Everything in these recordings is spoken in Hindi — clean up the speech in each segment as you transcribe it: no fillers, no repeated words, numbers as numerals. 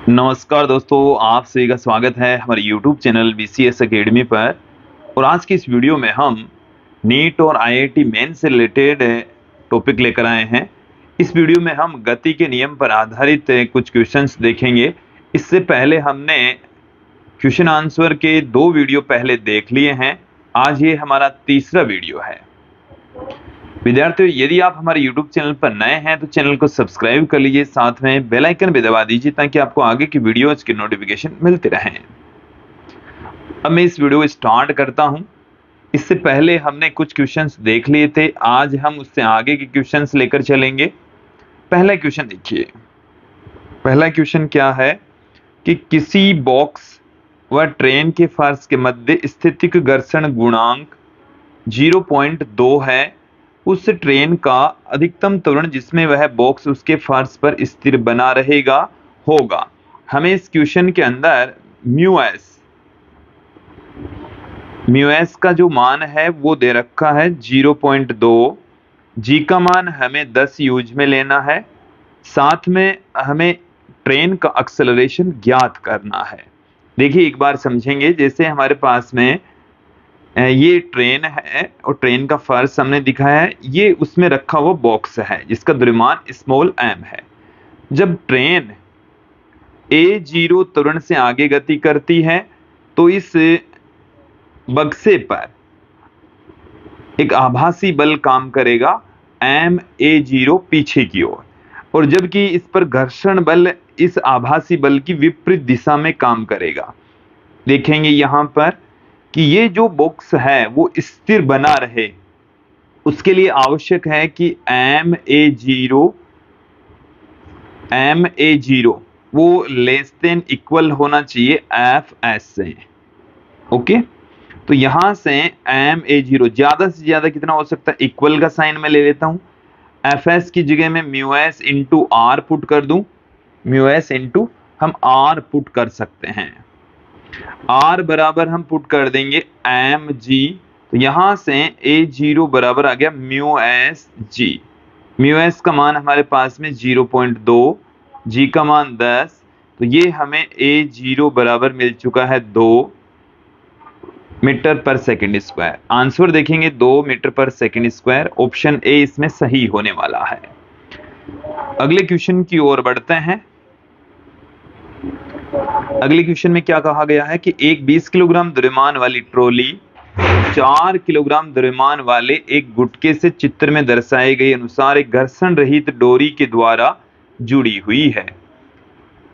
नमस्कार दोस्तों, आप सभी का स्वागत है हमारे YouTube चैनल BCS एकेडमी पर। और आज की इस वीडियो में हम नीट और IIT मेन से रिलेटेड टॉपिक लेकर आए हैं। इस वीडियो में हम गति के नियम पर आधारित कुछ क्वेश्चंस देखेंगे। इससे पहले हमने क्वेश्चन आंसर के 2 वीडियो पहले देख लिए हैं। आज ये हमारा तीसरा वीडियो है। विद्यार्थियों, यदि आप हमारे YouTube चैनल पर नए हैं तो चैनल को सब्सक्राइब कर लीजिए, साथ में बेल आइकन भी दबा दीजिए ताकि आपको आगे की वीडियोज की नोटिफिकेशन मिलते रहें। अब मैं इस वीडियो को स्टार्ट करता हूं। इससे पहले हमने कुछ क्वेश्चंस देख लिए थे, आज हम उससे आगे के क्वेश्चंस लेकर चलेंगे। पहला क्वेश्चन देखिए। पहला क्वेश्चन क्या है कि किसी बॉक्स व ट्रेन के फर्श के मध्य स्थितिक घर्षण गुणांक 0.2 है। उस ट्रेन का अधिकतम त्वरण जिसमें वह बॉक्स उसके फर्श पर स्थिर बना रहेगा होगा। हमें इस क्वेश्चन के अंदर म्यू एस का जो मान है वो दे रखा है 0.2। जी का मान हमें 10 यूज में लेना है। साथ में हमें ट्रेन का एक्सेलरेशन ज्ञात करना है। देखिए, एक बार समझेंगे। जैसे हमारे पास में ये ट्रेन है और ट्रेन का फर्श हमने दिखाया है, ये उसमें रखा हुआ बॉक्स है जिसका द्रव्यमान स्मॉल m है। जब ट्रेन a0 त्वरण से आगे गति करती है तो इस बक्से पर एक आभासी बल काम करेगा ma0 पीछे की ओर, और जबकि इस पर घर्षण बल इस आभासी बल की विपरीत दिशा में काम करेगा। देखेंगे यहां पर कि ये जो बॉक्स है वो स्थिर बना रहे, उसके लिए आवश्यक है कि ma0 वो लेस देन इक्वल होना चाहिए fs से। ओके, तो यहां से ma0 ज्यादा से ज्यादा कितना हो सकता है, इक्वल का साइन मैं ले लेता हूं। fs की जगह में μs इंटू r पुट कर दूं। μs इंटू हम r पुट कर सकते हैं। R बराबर हम पुट कर देंगे mg, तो यहां से a0 बराबर आ गया μsg। μs का मान हमारे पास में 0.2, g का मान 10, तो ये हमें a0 बराबर मिल चुका है 2 मीटर पर सेकंड स्क्वायर। आंसर देखेंगे 2 मीटर पर सेकंड स्क्वायर। ऑप्शन ए इसमें सही होने वाला है। अगले क्वेश्चन की ओर बढ़ते हैं। अगले क्वेश्चन में क्या कहा गया है कि एक 20 किलोग्राम द्रव्यमान वाली ट्रॉली 4 किलोग्राम द्रव्यमान वाले एक गुटके से चित्र में दर्शाए गए अनुसार एक घर्षण रहित डोरी के द्वारा जुड़ी हुई है।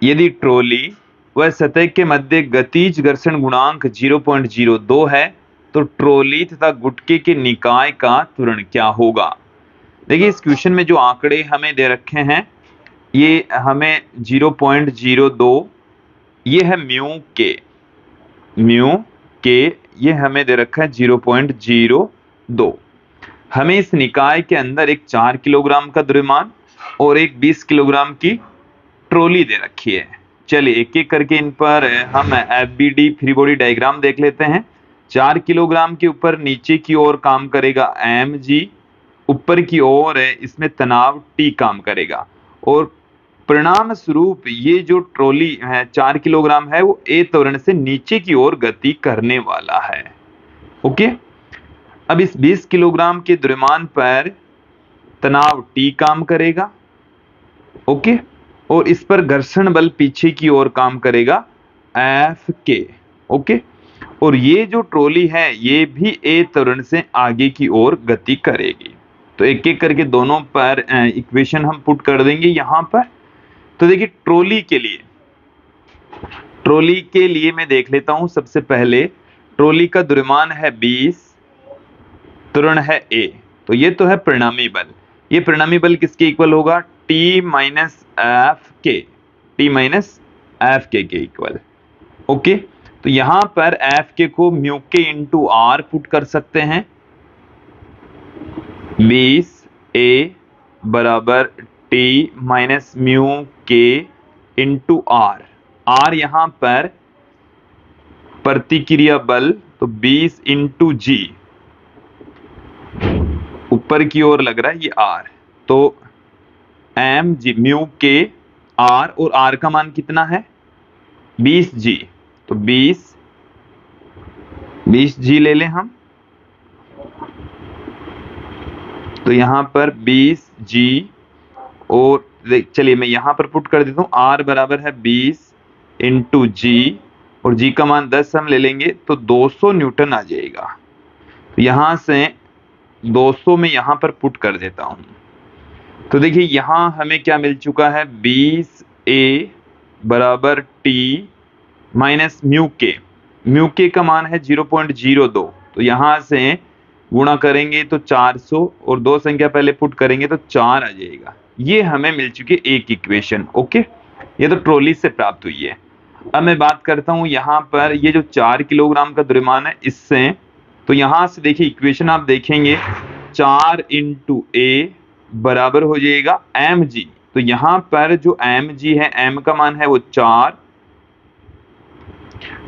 यदि ट्रॉली व सतह के मध्य गतिज घर्षण गुणांक 0.02 है तो ट्रॉली तथा गुटके के निकाय का त्वरण क्या होगा। देखिए, इस क्वेश्चन में जो आंकड़े हमें दे रखे हैं ये हमें 0.02, ये है म्यू के ये हमें दे रखा है 0.02। हमें इस निकाय के अंदर एक 4 किलोग्राम का द्रव्यमान और एक 20 किलोग्राम की ट्रॉली दे रखी है। चलिए एक एक करके इन पर हम FBD फ्री बॉडी डायग्राम देख लेते हैं। 4 किलोग्राम के ऊपर नीचे की ओर काम करेगा mg, ऊपर की ओर है इसमें तनाव T काम करेगा, और परिणाम स्वरूप ये जो ट्रॉली है 4 किलोग्राम है वो a त्वरण से नीचे की ओर गति करने वाला है। ओके, अब इस 20 किलोग्राम के द्रव्यमान पर तनाव T काम करेगा। ओके, और इस पर घर्षण बल पीछे की ओर काम करेगा Fk। ओके, और ये जो ट्रॉली है ये भी a त्वरण से आगे की ओर गति करेगी। तो एक एक करके दोनों पर इक्वेशन हम पुट कर देंगे यहां पर। तो देखिए, ट्रॉली के लिए मैं देख लेता हूं। सबसे पहले ट्रॉली का द्रव्यमान है 20, त्वरण है a, तो ये तो है परिणामी बल। ये परिणामी बल किसके इक्वल होगा, T माइनस एफ के इक्वल। ओके, तो यहां पर एफ के को म्यू के इंटू आर पुट कर सकते हैं। 20a बराबर T माइनस म्यू के इंटू आर। आर यहां पर प्रतिक्रिया बल, तो 20 इंटू जी, ऊपर की ओर लग रहा है ये आर, तो एम जी म्यू के आर, और आर का मान कितना है 20G, तो 20G ले लें हम। तो यहां पर 20G, और चलिए मैं यहां पर पुट कर देता हूं, R बराबर है 20 इंटू G, और G का मान 10 हम ले लेंगे तो 200 न्यूटन आ जाएगा। तो यहां से 200 में यहां पर पुट कर देता हूं। तो देखिए यहां हमें क्या मिल चुका है, 20A बराबर T माइनस म्यू के। म्यू के का मान है 0.02, तो यहां से गुणा करेंगे तो 400, और दो संख्या पहले पुट करेंगे तो 4 आ जाएगा। ये हमें मिल चुकी एक इक्वेशन। ओके, ये तो ट्रॉली से प्राप्त हुई है। अब मैं बात करता हूं यहाँ पर ये जो 4 किलोग्राम का द्रव्यमान है इससे, तो यहां से देखिए इक्वेशन आप देखेंगे 4 इंटू ए बराबर हो जाएगा mg। तो यहां पर जो mg है, m का मान है वो 4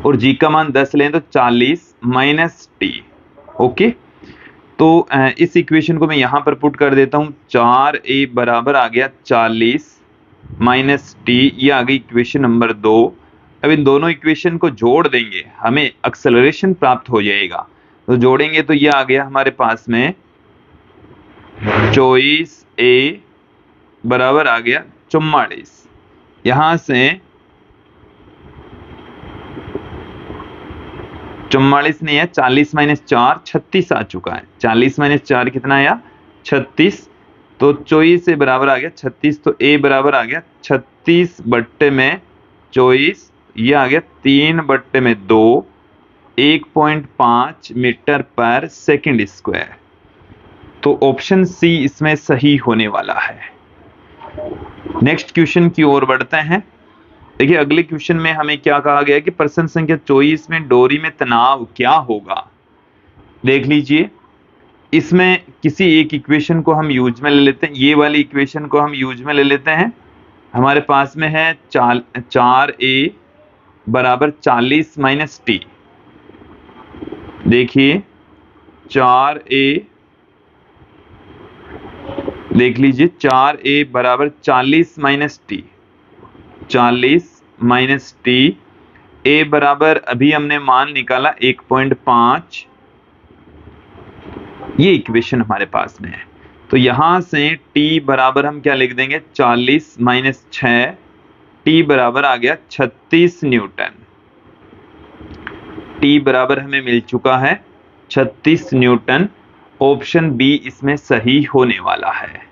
और g का मान 10 लें तो 40 माइनस टी। ओके, तो इस इक्वेशन को मैं यहां पर पुट कर देता हूं, 4a बराबर आ गया 40 माइनस टी, ये आ गई इक्वेशन नंबर 2। अब इन दोनों इक्वेशन को जोड़ देंगे, हमें एक्सेलरेशन प्राप्त हो जाएगा। तो जोड़ेंगे तो ये आ गया हमारे पास में 24a बराबर आ गया 44। यहां से 44 नहीं है, 40 माइनस 4 36 आ चुका है। 40 माइनस 4 कितना आया, 36। तो 24 से बराबर आ गया 36, तो a बराबर आ गया 36 बट्टे में 24, ये आ गया 3 बट्टे में 2, 1.5 मीटर पर सेकंड स्क्वायर। तो ऑप्शन सी इसमें सही होने वाला है। नेक्स्ट क्वेश्चन की ओर बढ़ते हैं। देखिए अगले क्वेश्चन में हमें क्या कहा गया है कि प्रश्न संख्या 24 में डोरी में तनाव क्या होगा। देख लीजिए, इसमें किसी एक इक्वेशन को हम यूज में ले लेते हैं। ये वाली इक्वेशन को हम यूज में ले लेते हैं। हमारे पास में है 4a बराबर 40 माइनस टी। देखिए 4a, देख लीजिए 4a बराबर 40 माइनस टी, 40 माइनस टी। ए बराबर अभी हमने मान निकाला 1.5, ये इक्वेशन हमारे पास में है। तो यहां से टी बराबर हम क्या लिख देंगे, 40 माइनस 6, टी बराबर आ गया 36 न्यूटन। टी बराबर हमें मिल चुका है 36 न्यूटन। ऑप्शन बी इसमें सही होने वाला है।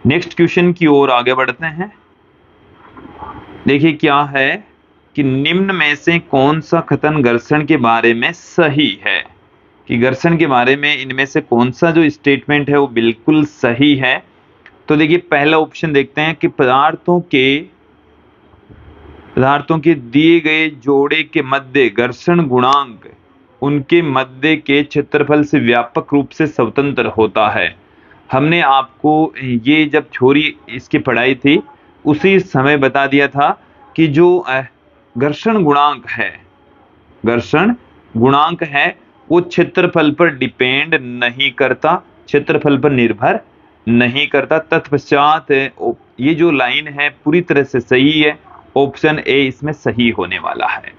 नेक्स्ट क्वेश्चन की ओर आगे बढ़ते हैं। देखिए क्या है कि निम्न में से कौन सा कथन घर्षण के बारे में सही है, कि घर्षण के बारे में इनमें से कौन सा जो स्टेटमेंट है वो बिल्कुल सही है। तो देखिए पहला ऑप्शन देखते हैं कि पदार्थों के दिए गए जोड़े के मध्य घर्षण गुणांक उनके मध्य के क्षेत्रफल से व्यापक रूप से स्वतंत्र होता है। हमने आपको ये जब थ्योरी इसकी पढ़ाई थी उसी समय बता दिया था कि जो घर्षण गुणांक है वो क्षेत्रफल पर डिपेंड नहीं करता, क्षेत्रफल पर निर्भर नहीं करता। तत्पश्चात ये जो लाइन है पूरी तरह से सही है। ऑप्शन ए इसमें सही होने वाला है।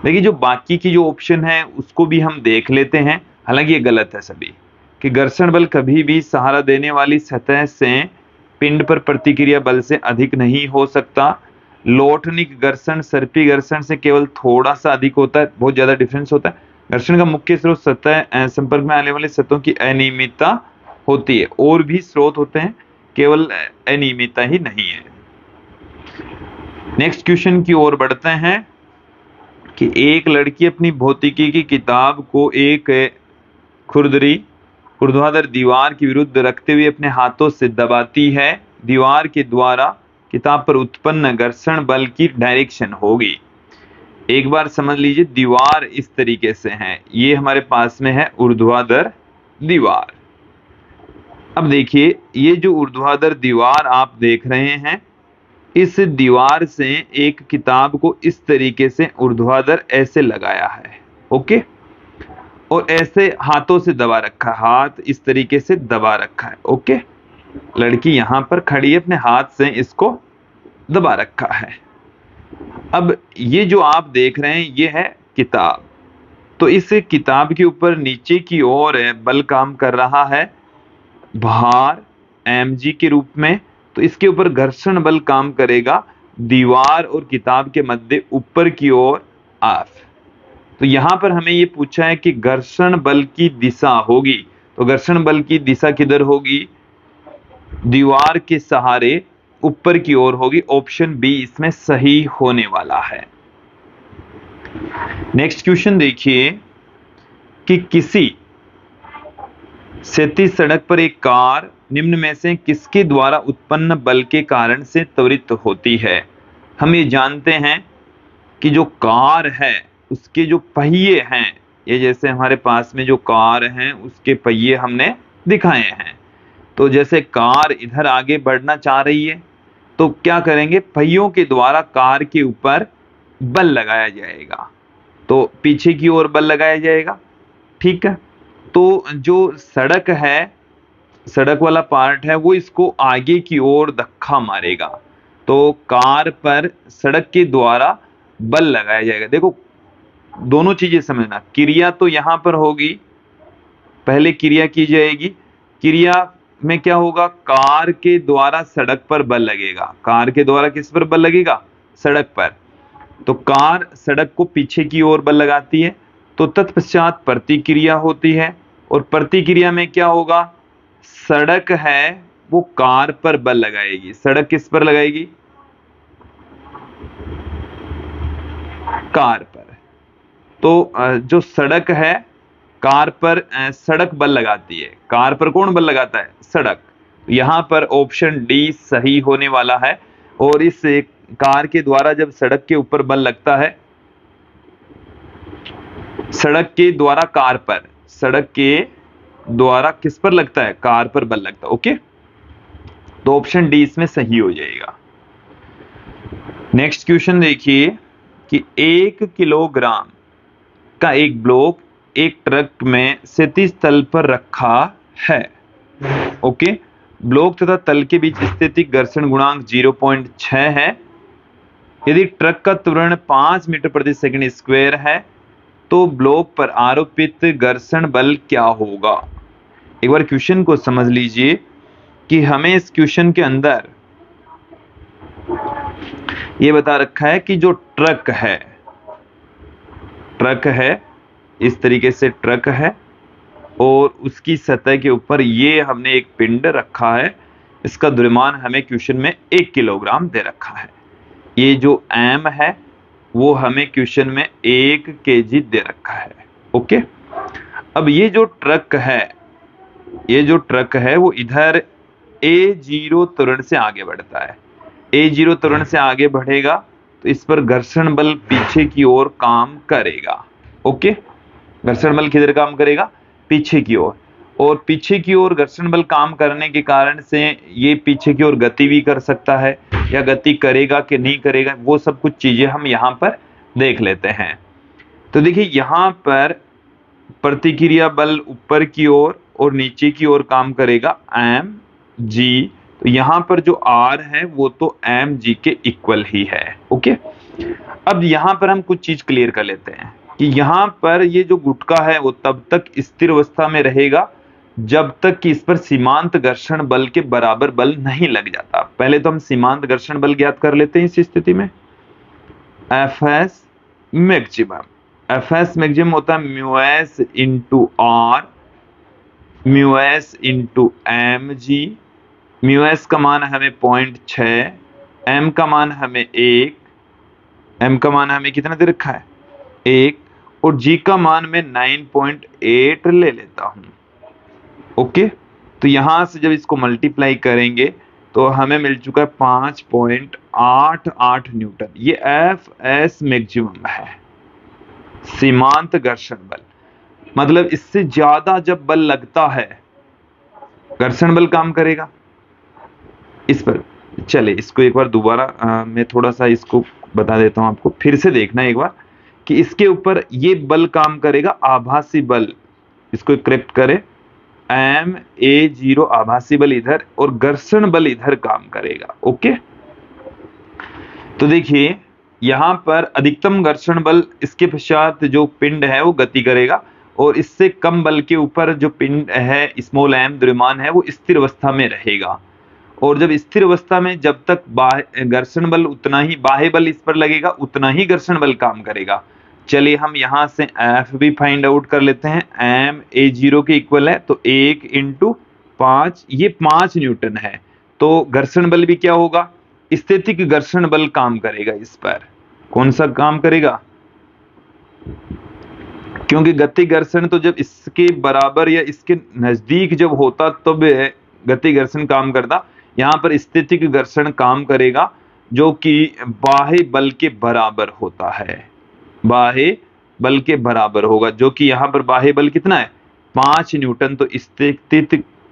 देखिए जो बाकी की जो ऑप्शन है उसको भी हम देख लेते हैं, हालांकि ये गलत है सभी, कि घर्षण बल कभी भी सहारा देने वाली सतह से पिंड पर प्रतिक्रिया बल से अधिक नहीं हो सकता। लोटनिक घर्षण सर्पी घर्षण से केवल थोड़ा सा अधिक होता है, बहुत ज्यादा डिफरेंस होता है। घर्षण का मुख्य स्रोत सतह संपर्क में आने वाली सतहों की अनियमितता होती है, और भी स्रोत होते हैं, केवल अनियमितता ही नहीं है। नेक्स्ट क्वेश्चन की ओर बढ़ते हैं कि एक लड़की अपनी भौतिकी की किताब को एक खुरदरी ऊर्ध्वाधर दीवार के विरुद्ध रखते हुए अपने हाथों से दबाती है। दीवार के द्वारा किताब पर उत्पन्न घर्षण बल की डायरेक्शन होगी। एक बार समझ लीजिए, दीवार इस तरीके से है, ये हमारे पास में है ऊर्ध्वाधर दीवार। अब देखिए ये जो ऊर्ध्वाधर दीवार आप देख रहे हैं, इस दीवार से एक किताब को इस तरीके से ऊर्ध्वाधर ऐसे लगाया है, ओके, और ऐसे हाथों से दबा रखा है, हाथ इस तरीके से दबा रखा है, ओके। लड़की यहां पर खड़ी है, अपने हाथ से इसको दबा रखा है। अब ये जो आप देख रहे हैं ये है किताब। तो इस किताब के ऊपर नीचे की ओर बल काम कर रहा है भार mg के रूप में। तो इसके ऊपर घर्षण बल काम करेगा दीवार और किताब के मध्य ऊपर की ओर F। तो यहां पर हमें ये पूछा है कि घर्षण बल की दिशा होगी, तो घर्षण बल की दिशा किधर होगी? दीवार के सहारे ऊपर की ओर होगी। ऑप्शन बी इसमें सही होने वाला है। नेक्स्ट क्वेश्चन देखिए कि किसी क्षैतिज सड़क पर एक कार निम्न में से किसके द्वारा उत्पन्न बल के कारण से त्वरित होती है? हम ये जानते हैं कि जो कार है उसके जो पहिए हैं, ये जैसे हमारे पास में जो कार है उसके पहिए हमने दिखाए हैं। तो जैसे कार इधर आगे बढ़ना चाह रही है तो क्या करेंगे? पहियों के द्वारा कार के ऊपर बल लगाया जाएगा, तो पीछे की ओर बल लगाया जाएगा। ठीक है, तो जो सड़क है, सड़क वाला पार्ट है, वो इसको आगे की ओर धक्का मारेगा, तो कार पर सड़क के द्वारा बल लगाया जाएगा। देखो दोनों चीजें समझना, क्रिया तो यहां पर होगी, पहले क्रिया की जाएगी। क्रिया में क्या होगा? कार के द्वारा सड़क पर बल लगेगा। कार के द्वारा किस पर बल लगेगा? सड़क पर। तो कार सड़क को पीछे की ओर बल लगाती है, तो तत्पश्चात प्रतिक्रिया होती है, और प्रतिक्रिया में क्या होगा? सड़क है वो कार पर बल लगाएगी। सड़क किस पर लगाएगी? कार पर। तो जो सड़क है कार पर सड़क बल लगाती है। कार पर कौन बल लगाता है? सड़क। यहां पर ऑप्शन डी सही होने वाला है। और इस कार के द्वारा जब सड़क के ऊपर बल लगता है, सड़क के द्वारा कार पर, सड़क के द्वारा किस पर लगता है? कार पर बल लगता है। ओके, तो ऑप्शन डी इसमें सही हो जाएगा। नेक्स्ट क्वेश्चन देखिए कि 1 किलोग्राम का एक ब्लॉक एक ट्रक में क्षैतिज तल पर रखा है। ओके, ब्लॉक तथा तल के बीच स्थितिक घर्षण गुणांक 0.6 है। यदि ट्रक का त्वरण 5 मीटर प्रति सेकंड स्क्वायर है तो ब्लॉक पर आरोपित घर्षण बल क्या होगा? एक बार क्वेश्चन को समझ लीजिए कि हमें इस क्वेश्चन के अंदर ये बता रखा है कि जो ट्रक है इस तरीके से ट्रक है, और उसकी सतह के ऊपर ये हमने एक पिंड रखा है। इसका द्रव्यमान हमें क्वेश्चन में 1 किलोग्राम दे रखा है। ये जो m है वो हमें क्वेश्चन में 1 kg दे रखा है। ओके, अब ये जो ट्रक है वो इधर a0 त्वरण से आगे बढ़ता है। a0 त्वरण से आगे बढ़ेगा तो इस पर घर्षण बल पीछे की ओर काम करेगा। ओके, घर्षण बल किधर काम करेगा? पीछे की ओर। और पीछे की ओर घर्षण बल काम करने के कारण से ये पीछे की ओर गति भी कर सकता है, या गति करेगा कि नहीं करेगा, वो सब कुछ चीजें हम यहाँ पर देख लेते हैं। तो देखिए यहाँ पर प्रतिक्रिया बल ऊपर की ओर और नीचे की ओर काम करेगा mg। तो यहाँ पर जो r है वो तो mg के इक्वल ही है। ओके, अब यहाँ पर हम कुछ चीज क्लियर कर लेते हैं कि यहाँ पर ये जो गुटका है वो तब तक स्थिर अवस्था में रहेगा जब तक कि इस पर सीमांत घर्षण बल के बराबर बल नहीं लग जाता। पहले तो हम सीमांत घर्षण बल ज्ञात कर लेते हैं इस स्थिति में। Fs मैक्सिमम होता है μs into r, μs into mg। μs का मान हमें 0.6, m का मान हमें 1, m का मान हमें कितना दे रखा है? 1, और g का मान मैं 9.8 ले लेता हूं। ओके, तो यहां से जब इसको मल्टीप्लाई करेंगे तो हमें मिल चुका है 5.88 न्यूटन। ये Fs मैक्सिमम है, सीमांत घर्षण बल। मतलब इससे ज्यादा जब बल लगता है घर्षण बल काम करेगा इस पर। चले इसको एक बार दोबारा मैं थोड़ा सा इसको बता देता हूं आपको, फिर से देखना एक बार कि इसके ऊपर ये बल काम करेगा आभासी बल। इसको करेक्ट करें, ma0 आभासी बल इधर और घर्षण बल इधर काम करेगा। ओके, तो देखिए यहाँ पर अधिकतम घर्षण बल, इसके पश्चात जो पिंड है वो गति करेगा, और इससे कम बल के ऊपर जो पिंड है स्मॉल m द्रव्यमान है वो स्थिर अवस्था में रहेगा। और जब स्थिर अवस्था में जब तक घर्षण बल उतना ही, बाह्य बल इस पर लगेगा उतना ही घर्षण बल काम करेगा। चलिए हम यहाँ से F भी फाइंड आउट कर लेते हैं। m a0 के इक्वल है, तो 1 × 5, ये 5 न्यूटन है। तो घर्षण बल भी क्या होगा, स्थैतिक घर्षण बल काम करेगा इस पर। कौन सा काम करेगा, क्योंकि गति घर्षण तो जब इसके बराबर या इसके नजदीक जब होता तब गति घर्षण काम करता, यहाँ पर स्थैतिक घर्षण काम करेगा जो कि बाह्य बल के बराबर होता है, बाह्य बल के बराबर होगा, जो कि यहाँ पर बाह्य बल कितना है, 5 न्यूटन। तो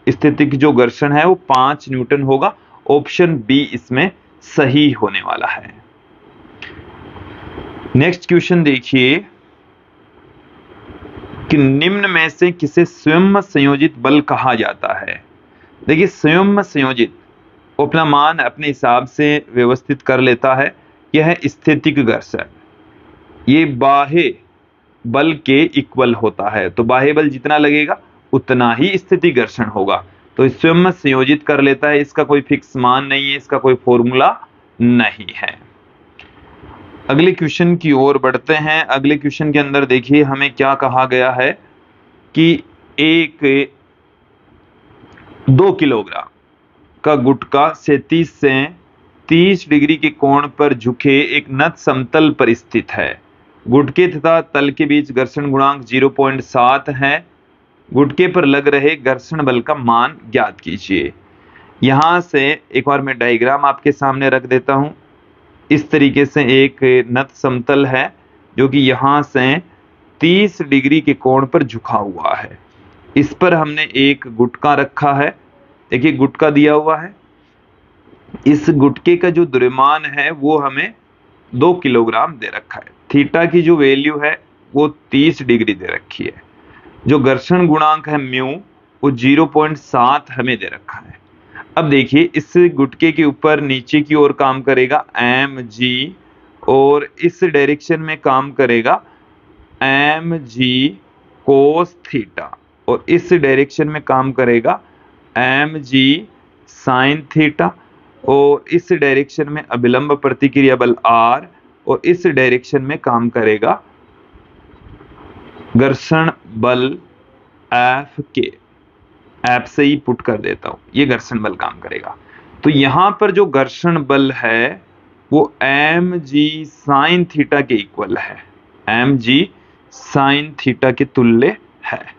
स्थैतिक जो घर्षण है वो 5 न्यूटन होगा। ऑप्शन बी इसमें सही होने वाला है। नेक्स्ट क्वेश्चन देखिए कि निम्न में से किसे स्वयं संयोजित बल कहा जाता है। देखिए स्वयं संयोजित अपना मान अपने हिसाब से व्यवस्थित कर लेता है। यह है स्थैतिक घर्षण, ये बाह्य बल के इक्वल होता है, तो बाह्य बल जितना लगेगा उतना ही स्थैतिक घर्षण होगा। तो स्वयं संयोजित कर लेता है, इसका कोई फिक्स मान नहीं है, इसका कोई फॉर्मूला नहीं है। अगले क्वेश्चन की ओर बढ़ते हैं। अगले क्वेश्चन के अंदर देखिए हमें क्या कहा गया है कि एक 2 किलोग्राम का गुटखा 37 से 30 डिग्री के कोण पर झुके एक नत समतल पर स्थित है। गुटके तथा तल के बीच घर्षण गुणांक 0.7 है। गुटके पर लग रहे घर्षण बल का मान ज्ञात कीजिए। यहां से एक बार मैं डायग्राम आपके सामने रख देता हूं। इस तरीके से एक नत समतल है जो कि यहां से 30 डिग्री के कोण पर झुका हुआ है। इस पर हमने एक गुटका रखा है। देखिए गुटका दिया हुआ है, इस गुटके का जो द्रव्यमान है वो हमें 2 किलोग्राम दे रखा है। थीटा की जो वैल्यू है वो 30 डिग्री दे रखी है। जो घर्षण गुणांक है म्यू वो 0.7 हमें दे रखा है। अब देखिए इस गुटके के ऊपर नीचे की ओर काम करेगा mg, और इस डायरेक्शन में काम करेगा mg cos थीटा, और इस डायरेक्शन में काम करेगा mg sin थीटा, और इस डायरेक्शन में अभिलंब प्रतिक्रिया बल r, और इस डायरेक्शन में काम करेगा घर्षण बल F के। ऐप से ही पुट कर देता हूं, ये घर्षण बल काम करेगा। तो यहां पर जो घर्षण बल है वो mg sin थीटा के इक्वल है, mg sin थीटा के तुल्य है।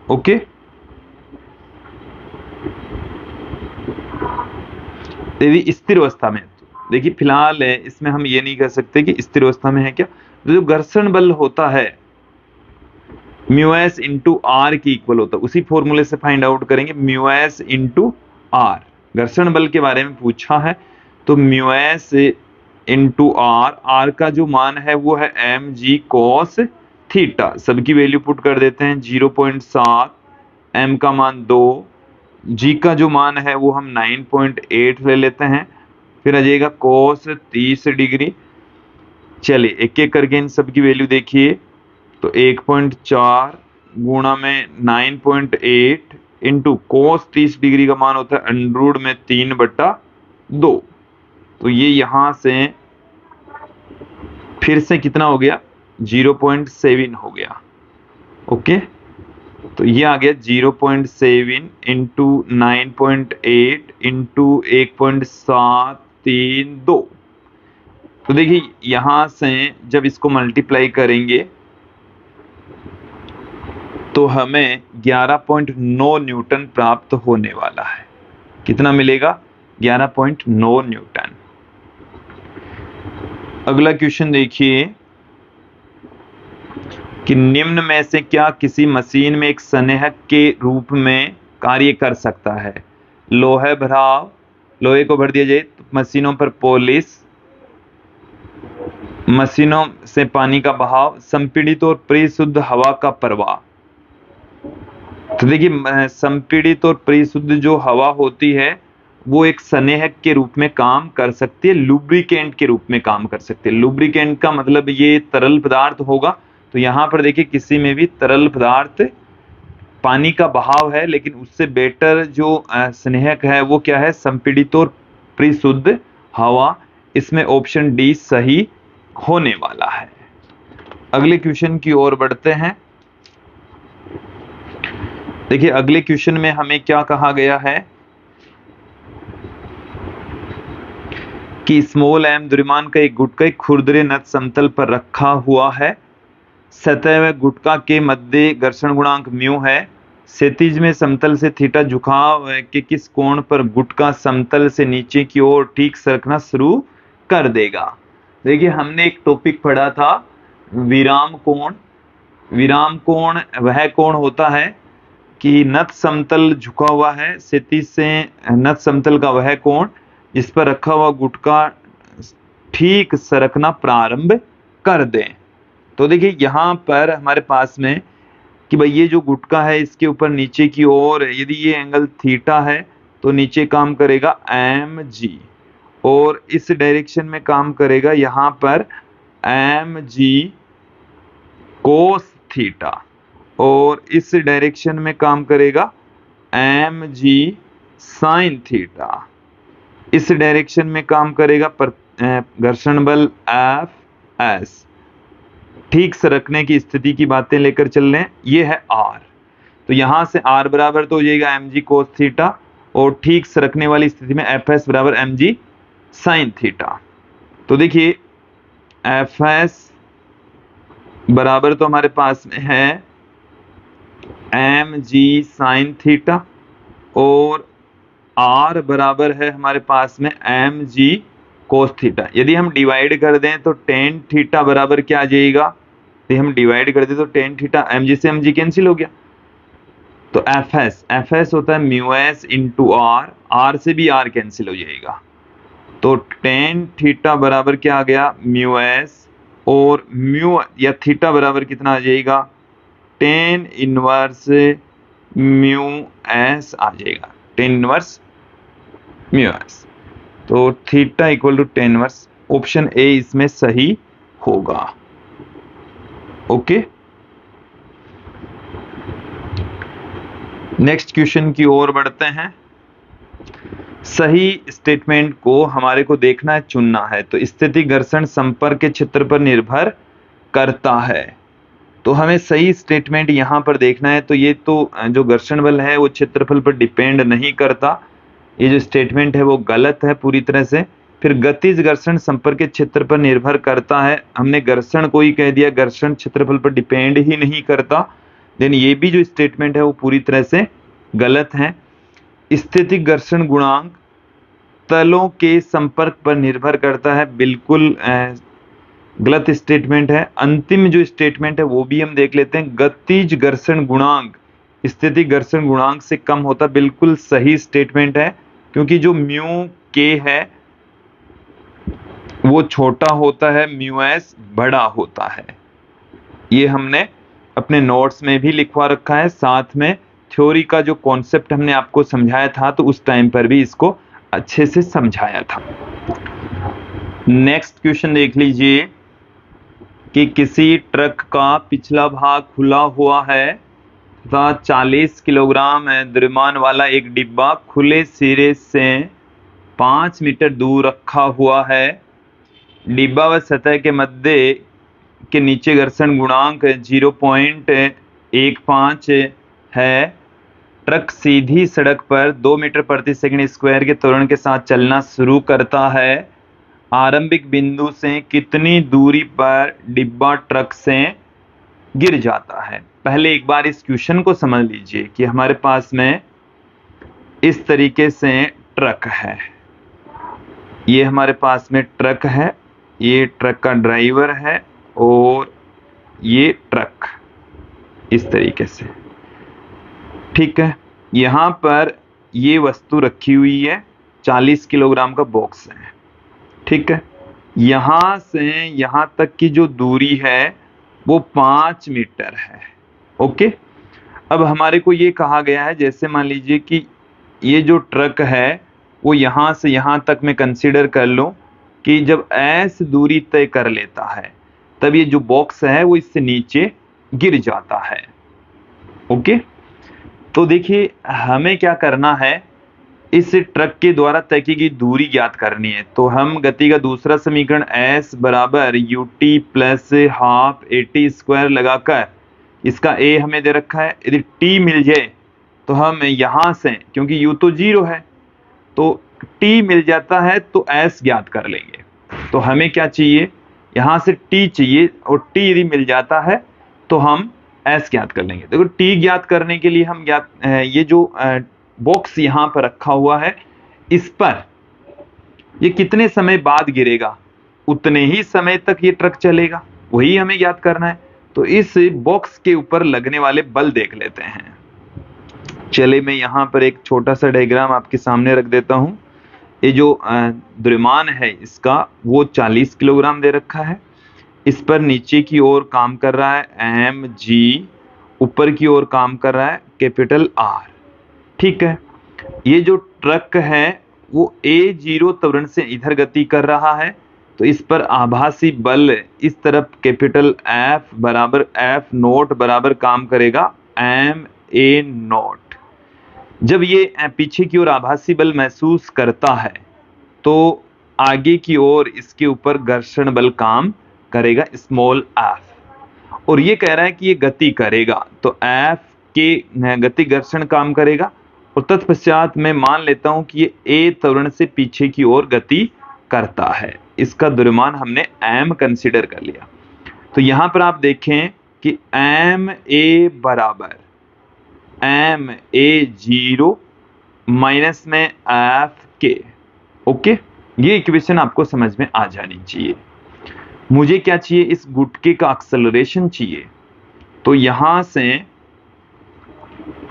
ओके, यदि स्थिर अवस्था में, देखिए फिलहाल इसमें हम ये नहीं कह सकते कि स्थिर अवस्था में है क्या। तो जो घर्षण बल होता है म्यूएस इंटू आर की इक्वल होता है, उसी फॉर्मूले से फाइंड आउट करेंगे म्यूएस इंटू आर। घर्षण बल के बारे में पूछा है तो म्यूएस इंटू आर, आर का जो मान है वो है mg cos थीटा। सबकी वैल्यू पुट कर देते हैं 0.7, m का मान 2, g का जो मान है वो हम 9.8 ले लेते हैं, फिर आ जाएगा cos 30 डिग्री। चलिए एक एक करके इन सबकी वैल्यू देखिए, तो 1.4 गुणा में 9.8 इंटू cos 30 डिग्री का मान होता है अंडर में 3/2। तो ये यहां से फिर से कितना हो गया, 0.7 हो गया। ओके, तो ये आ गया 0.7 इंटू 9.8 इंटू 1.732। तो देखिए यहां से जब इसको मल्टीप्लाई करेंगे तो हमें 11.9 न्यूटन प्राप्त होने वाला है। कितना मिलेगा, 11.9 न्यूटन। अगला क्वेश्चन देखिए कि निम्न में से क्या किसी मशीन में एक संग्राहक के रूप में कार्य कर सकता है। लोहे भराव, लोहे को भर दिया जाए तो मशीनों पर पॉलिश, मशीनों से पानी का बहाव, संपीड़ित और परिशुद्ध हवा का प्रवाह। तो देखिए संपीड़ित और परिशुद्ध जो हवा होती है वो एक स्नेहक के रूप में काम कर सकती है, लुब्रिकेंट के रूप में काम कर सकती है। लुब्रिकेंट का मतलब ये तरल पदार्थ होगा। तो यहाँ पर देखिए किसी में भी तरल पदार्थ, पानी का बहाव है, लेकिन उससे बेटर जो स्नेहक है वो क्या है, संपीड़ित और परिशुद्ध हवा। इसमें ऑप्शन डी सही होने वाला है। अगले क्वेश्चन की ओर बढ़ते हैं। देखिए अगले क्वेश्चन में हमें क्या कहा गया है कि स्मॉल एम द्रव्यमान का एक गुटका एक खुरदरे नत समतल पर रखा हुआ है। सतह व गुटका के मध्य घर्षण गुणांक म्यू है। क्षैतिज में समतल से थीटा झुकाव के किस कोण पर गुटका समतल से नीचे की ओर ठीक सरकना शुरू कर देगा। देखिए हमने एक टॉपिक पढ़ा था विराम कोण। विराम कोण वह कोण होता है कि नत समतल झुका हुआ है, क्षैतिज से नत समतल का वह कोण जिस पर रखा हुआ गुटका ठीक सरकना प्रारंभ कर दें। तो देखिए यहाँ पर हमारे पास में कि भाई ये जो गुटका है इसके ऊपर नीचे की ओर यदि ये एंगल थीटा है तो नीचे काम करेगा एम जी, और इस डायरेक्शन में काम करेगा यहाँ पर एम जी कोस थीटा, और इस डायरेक्शन में काम करेगा एम जी साइन थीटा। इस डायरेक्शन में काम करेगा घर्षण बल एफ एस। ठीक सरकने की स्थिति की बातें लेकर चल रहे हैं, ये है आर। तो यहां से आर बराबर तो हो जाएगा एम जी कोस थीटा, और ठीक सरकने वाली स्थिति में एफ एस बराबर एम जी साइन थीटा। तो देखिए एफ एस बराबर तो हमारे पास में है एम जी साइन थीटा, और आर बराबर है हमारे पास में एम जी कोस थीटा। यदि हम डिवाइड कर दें तो टेन थीटा बराबर क्या आ जाएगा, यदि हम डिवाइड कर दें तो टेन थीटा, एम जी से एम जी कैंसिल हो गया, तो एफ एस होता है mu S into R, R से भी आर कैंसिल हो जाएगा। तो टेन थीटा बराबर क्या आ गया, म्यू एस, और म्यू या थीटा बराबर कितना आ जाएगा, टेन इनवर्स म्यू एस आ जाएगा, टेन इनवर्स म्यू एस। तो theta equal to tan inverse, option A इसमें सही होगा। ओके, नेक्स्ट क्वेश्चन की ओर बढ़ते हैं। सही स्टेटमेंट को हमारे को देखना है, चुनना है। तो स्थिति घर्षण संपर्क के क्षेत्र पर निर्भर करता है। तो हमें सही स्टेटमेंट यहां पर देखना है। तो ये तो जो घर्षण बल है वो क्षेत्रफल पर डिपेंड नहीं करता, ये जो स्टेटमेंट है वो गलत है पूरी तरह से। फिर गतिज घर्षण संपर्क के क्षेत्र पर निर्भर करता है, हमने घर्षण को ही कह दिया, घर्षण क्षेत्रफल पर डिपेंड ही नहीं करता। देन ये भी जो स्टेटमेंट है वो पूरी तरह से गलत है। स्थितिक घर्षण गुणांक तलों के संपर्क पर निर्भर करता है, बिल्कुल गलत स्टेटमेंट है। अंतिम जो स्टेटमेंट है वो भी हम देख लेते हैं, गतिज घर्षण गुणांक स्थितिक घर्षण गुणांक से कम होता, बिल्कुल सही स्टेटमेंट है, क्योंकि जो म्यू के है वो छोटा होता है, म्यू एस बड़ा होता है। ये हमने अपने नोट्स में भी लिखवा रखा है, साथ में थ्योरी का जो कॉन्सेप्ट हमने आपको समझाया था तो उस टाइम पर भी इसको अच्छे से समझाया था। नेक्स्ट क्वेश्चन देख लीजिए कि किसी ट्रक का पिछला भाग खुला हुआ है तथा 40 किलोग्राम द्रव्यमान वाला एक डिब्बा खुले सिरे से 5 मीटर दूर रखा हुआ है। डिब्बा व सतह के मध्य के नीचे घर्षण गुणांक 0.15 है। ट्रक सीधी सड़क पर 2 मीटर प्रति सेकंड स्क्वायर के त्वरण के साथ चलना शुरू करता है। आरंभिक बिंदु से कितनी दूरी पर डिब्बा ट्रक से गिर जाता है। पहले एक बार इस क्वेश्चन को समझ लीजिए कि हमारे पास में इस तरीके से ट्रक है, ये हमारे पास में ट्रक है, ये ट्रक का ड्राइवर है और ये ट्रक इस तरीके से, ठीक है। यहां पर ये वस्तु रखी हुई है, 40 किलोग्राम का बॉक्स है, ठीक है। यहां से यहां तक की जो दूरी है वो 5 मीटर है, ओके। अब हमारे को ये कहा गया है, जैसे मान लीजिए कि ये जो ट्रक है वो यहाँ से यहाँ तक मैं कंसीडर कर लूँ कि जब s दूरी तय कर लेता है तब ये जो बॉक्स है वो इससे नीचे गिर जाता है। ओके, तो देखिए हमें क्या करना है, इस ट्रक के द्वारा तय की गई दूरी ज्ञात करनी है। तो हम गति का दूसरा समीकरण s बराबर ut plus half AT square लगाकर, इसका a हमें दे रखा है, यदि t मिल जाए तो हम यहां से, क्योंकि u तो 0 है तो t मिल जाता है तो s ज्ञात कर लेंगे। तो हमें क्या चाहिए, यहां से t चाहिए और t यदि मिल जाता है तो हम s ज्ञात कर लेंगे। देखो t ज्ञात करने के लिए हम ये जो बॉक्स यहां पर रखा हुआ है इस पर ये कितने समय बाद गिरेगा, उतने ही समय तक ये ट्रक चलेगा, वही हमें ज्ञात करना है। तो इस बॉक्स के ऊपर लगने वाले बल देख लेते हैं। चले मैं यहाँ पर एक छोटा सा डायग्राम आपके सामने रख देता हूँ। ये जो द्रव्यमान है इसका वो 40 किलोग्राम दे रखा है। इस पर नीचे की ओर काम कर रहा है mg, ऊपर की ओर काम कर रहा है कैपिटल R। ठीक है, ये जो ट्रक है वो a0 त्वरण से इधर गति कर रहा है, तो इस पर आभासी बल इस तरफ कैपिटल F बराबर F नोट बराबर काम करेगा ma नोट। जब ये पीछे की ओर आभासी बल महसूस करता है तो आगे की ओर इसके ऊपर घर्षण बल काम करेगा स्मॉल f, और ये कह रहा है कि ये गति करेगा तो f के गति घर्षण काम करेगा, और तत्पश्चात मैं मान लेता हूं कि ये a त्वरण से पीछे की ओर गति करता है। इसका द्रव्यमान हमने m कंसीडर कर लिया। तो यहां पर आप देखें कि ma बराबर ma0 माइनस में f k। ओके, ये इक्वेशन आपको समझ में आ जानी चाहिए। मुझे क्या चाहिए, इस गुटके का एक्सेलरेशन चाहिए। तो यहां से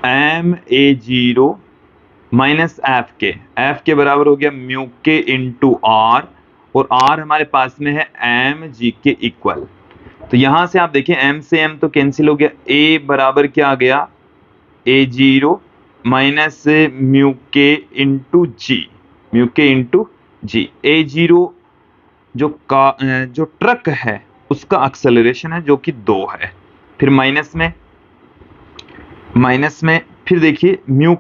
ma0 माइनस f के बराबर हो गया म्यू के इंटू r, और r हमारे पास में है mg के इक्वल। तो यहां से आप देखें m से m तो कैंसिल हो गया, a बराबर क्या आ गया a0 माइनस म्यू के इंटू जी। a0 जो ट्रक है उसका एक्सेलरेशन है जो कि 2 है, फिर माइनस में फिर देखिए म्यू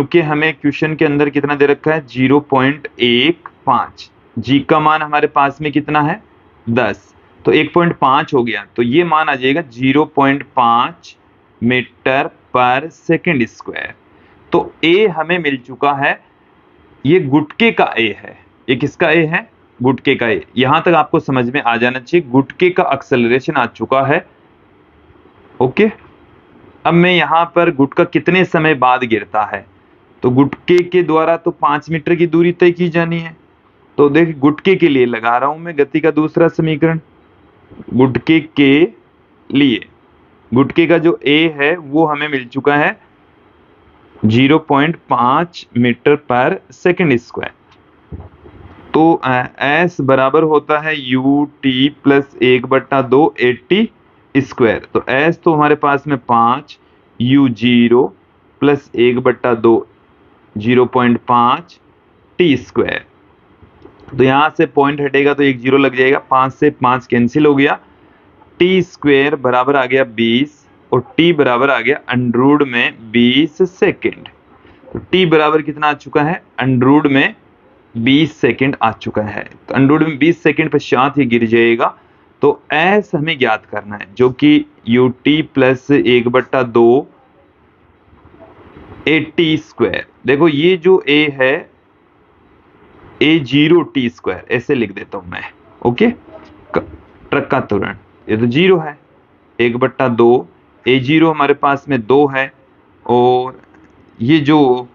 के हमें क्वेश्चन के अंदर कितना दे रखा है 0.15, जी का मान हमारे पास में कितना है 10, तो 1.5 हो गया, तो ये मान आ जाएगा 0.5 मीटर पर सेकंड स्क्वायर। तो ए हमें मिल चुका है, ये गुटके का ए है। ये किसका ए है, गुटके का ए। यहां तक आपको समझ में आ जाना चाहिए, गुटके का एक्सेलरेशन आ चुका है। ओके, अब मैं यहां पर गुटका कितने समय बाद गिरता है, तो गुटके के द्वारा तो 5 मीटर की दूरी तय की जानी है। तो देख गुटके के लिए लगा रहा हूं मैं गति का दूसरा समीकरण। गुटके के लिए गुटके का जो ए है वो हमें मिल चुका है 0.5 मीटर पर सेकंड स्क्वायर। तो s बराबर होता है ut प्लस 1/2 80 स्क्वायर। तो s तो हमारे पास में 5, u0 प्लस 1/2 0.5 t स्क्वायर। तो यहां से पॉइंट हटेगा तो एक 0 लग जाएगा, 5 से 5 कैंसिल हो गया, टी स्क्वायर बराबर आ गया 20 और टी बराबर आ गया अंडर में 20 सेकेंड। तो टी बराबर कितना आ चुका है, अंडर में 20 सेकेंड आ चुका है। तो अंडर में 20 सेकेंड पश्चात ही गिर जाएगा। तो एस हमें ज्ञात करना है जो कि ut प्लस 1/2 80 स्क्वायर। देखो ये जो a है a0 t स्क्वायर, ऐसे लिख देता हूं मैं। ओके, ट्रक का त्वरण ये तो 0 है, 1/2 a0 हमारे पास में 2 है, और ये जो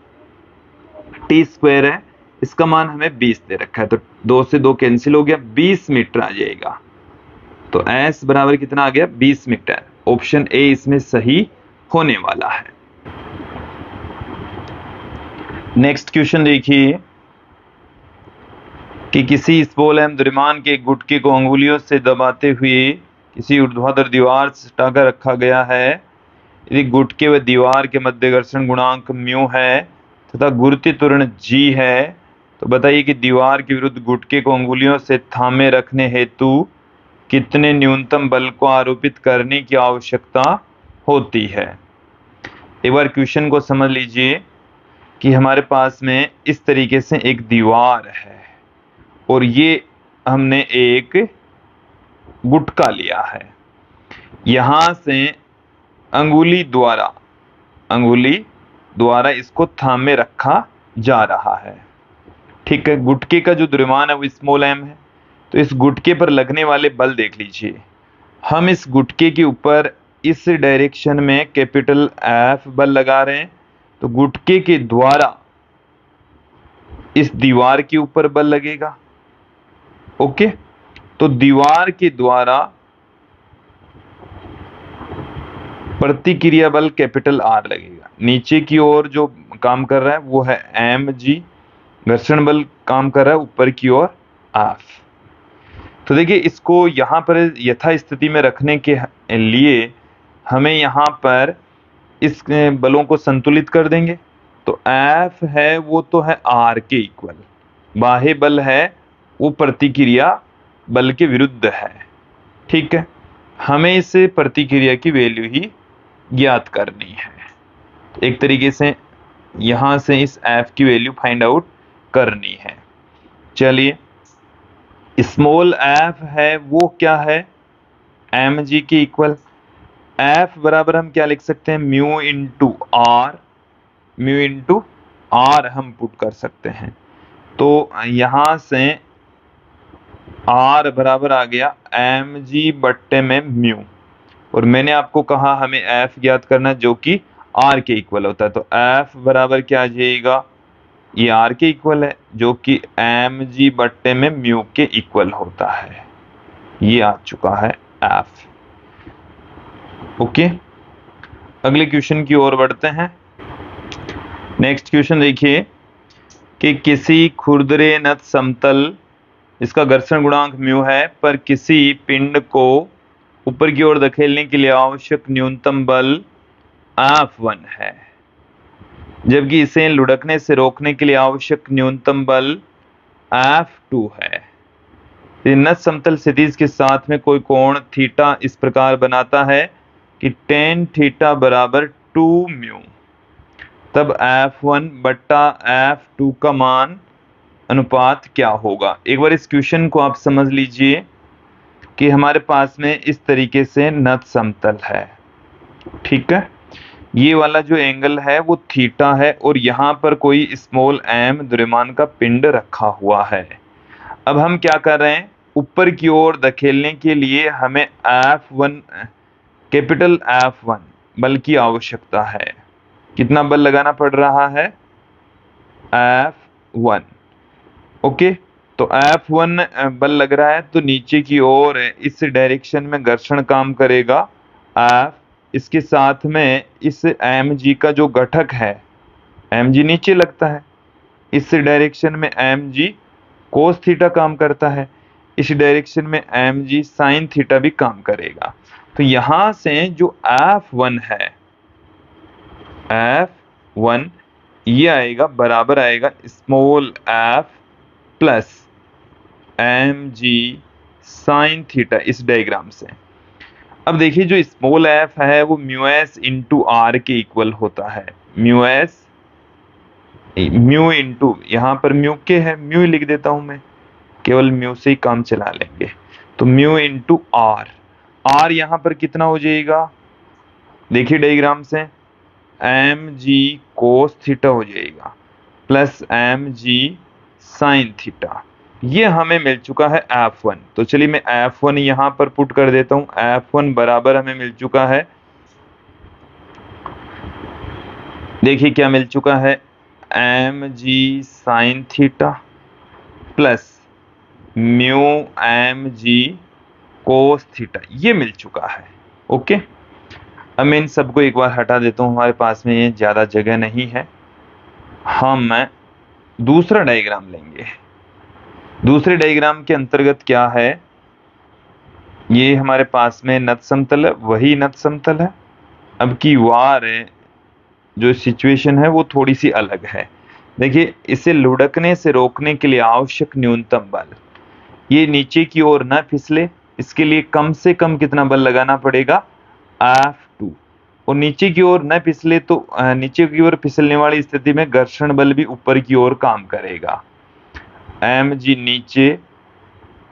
t स्क्वायर है इसका मान हमें 20 दे रखा है, तो 2 से 2 कैंसिल हो गया, 20 मीटर आ जाएगा। तो s बराबर कितना आ गया 20 मीटर। ऑप्शन ए इसमें सही होने वाला है। नेक्स्ट क्वेश्चन देखिए कि किसी स्पोल एवं द्रव्यमान के गुटके को अंगुलियों से दबाते हुए किसी ऊर्ध्वाधर दीवार से सटाकर रखा गया है। यदि गुटके व दीवार के मध्य घर्षण गुणांक म्यू है तथा गुरुत्वीय त्वरण g है, तो बताइए कि दीवार के विरुद्ध गुटके को अंगुलियों से थामे रखने हेतु कितने न्यूनतम बल को आरोपित करने की आवश्यकता होती है। एक बार क्वेश्चन को समझ लीजिए कि हमारे पास में इस तरीके से एक दीवार है और ये हमने एक गुटका लिया है, यहां से अंगुली द्वारा इसको थामे रखा जा रहा है। ठीक है, गुटके का जो द्रव्यमान है वो स्मॉल m है। तो इस गुटके पर लगने वाले बल देख लीजिए, हम इस गुटके के ऊपर इस डायरेक्शन में कैपिटल F बल लगा रहे हैं, तो गुटके के द्वारा इस दीवार के ऊपर बल लगेगा। ओके, तो दीवार के द्वारा प्रतिक्रिया बल कैपिटल R लगेगा। नीचे की ओर जो काम कर रहा है वो है mg, घर्षण बल काम कर रहा है ऊपर की ओर F। तो देखिए, इसको यहाँ पर यथा स्थिति में रखने के लिए हमें यहाँ पर इस बलों को संतुलित कर देंगे। तो F है वो तो है R के इक्वल, बाह्य बल है वो प्रतिक्रिया बल के विरुद्ध है। ठीक है, हमें इस प्रतिक्रिया की वैल्यू ही ज्ञात करनी है। एक तरीके से यहां से इस F की वैल्यू फाइंड आउट करनी है। चलिए, स्मॉल f है वो क्या है, mg के इक्वल। F बराबर हम क्या लिख सकते हैं, म्यू इंटू आर हम पुट कर सकते हैं। तो यहां से R बराबर आ गया mg बट्टे में म्यू, और मैंने आपको कहा हमें F ज्ञात करना जो कि R के इक्वल होता है। तो F बराबर क्या आ जाएगा, ये R के इक्वल है जो कि mg बट्टे में म्यू के इक्वल होता है। ये आ चुका है F। ओके, अगले क्वेश्चन की ओर बढ़ते हैं। नेक्स्ट क्वेश्चन देखिए कि किसी खुरदरे नत समतल, इसका घर्षण गुणांक म्यू है, पर किसी पिंड को ऊपर की ओर धकेलने के लिए आवश्यक न्यूनतम बल F1 है, जबकि इसे लुढ़कने से रोकने के लिए आवश्यक न्यूनतम बल F2 है। नत समतल क्षितिज के साथ में कोई कोण थीटा इस प्रकार बनाता है कि tan थीटा बराबर 2 म्यू, तब F1 बट्टा F2 का मान अनुपात क्या होगा। एक बार इस क्वेश्चन को आप समझ लीजिए कि हमारे पास में इस तरीके से नत समतल है। ठीक है, ये वाला जो एंगल है वो थीटा है और यहाँ पर कोई स्मॉल m द्रव्यमान का पिंड रखा हुआ है। अब हम क्या कर रहे हैं, ऊपर की ओर धकेलने के लिए हमें F1 कैपिटल F1 बल की आवश्यकता है। कितना बल लगाना पड़ रहा है, F1। ओके, तो F1 बल लग रहा है, तो नीचे की ओर इस डायरेक्शन में घर्षण काम करेगा F, इसके साथ में इस mg का जो घटक है, mg नीचे लगता है, इस डायरेक्शन में mg cos थीटा काम करता है, इस डायरेक्शन में mg sin थीटा भी काम करेगा। तो यहां से जो F1 है, F1 ये आएगा बराबर आएगा small f plus mg sin theta इस डायग्राम से। अब देखिए, जो स्मॉल f है वो म्यू एस इंटू आर के इक्वल होता है। म्यू इंटू, यहाँ पर म्यू के है, म्यू लिख देता हूं मैं, केवल म्यू से ही काम चला लेंगे। तो म्यू इंटू आर यहाँ पर कितना हो जाएगा, देखिए डायग्राम से mg cos थीटा हो जाएगा प्लस mg sin थीटा। ये हमें मिल चुका है F1। तो चलिए मैं F1 यहां पर पुट कर देता हूं। F1 बराबर हमें मिल चुका है, देखिए क्या मिल चुका है, mg sin theta plus mu mg cos theta, ये मिल चुका है। ओके, अब मैं इन सबको एक बार हटा देता हूं, हमारे पास में ये ज्यादा जगह नहीं है। हम दूसरा डायग्राम लेंगे। दूसरे डायग्राम के अंतर्गत क्या है, ये हमारे पास में नत समतल है, वही नत समतल है। अब की वार जो सिचुएशन है वो थोड़ी सी अलग है। देखिए, इसे लुढ़कने से रोकने के लिए आवश्यक न्यूनतम बल, ये नीचे की ओर न फिसले, इसके लिए कम से कम कितना बल लगाना पड़ेगा, F2। और नीचे की ओर न फिसले तो नीचे की ओर फिसलने वाली स्थिति में घर्षण बल भी ऊपर की ओर काम करेगा। mg नीचे,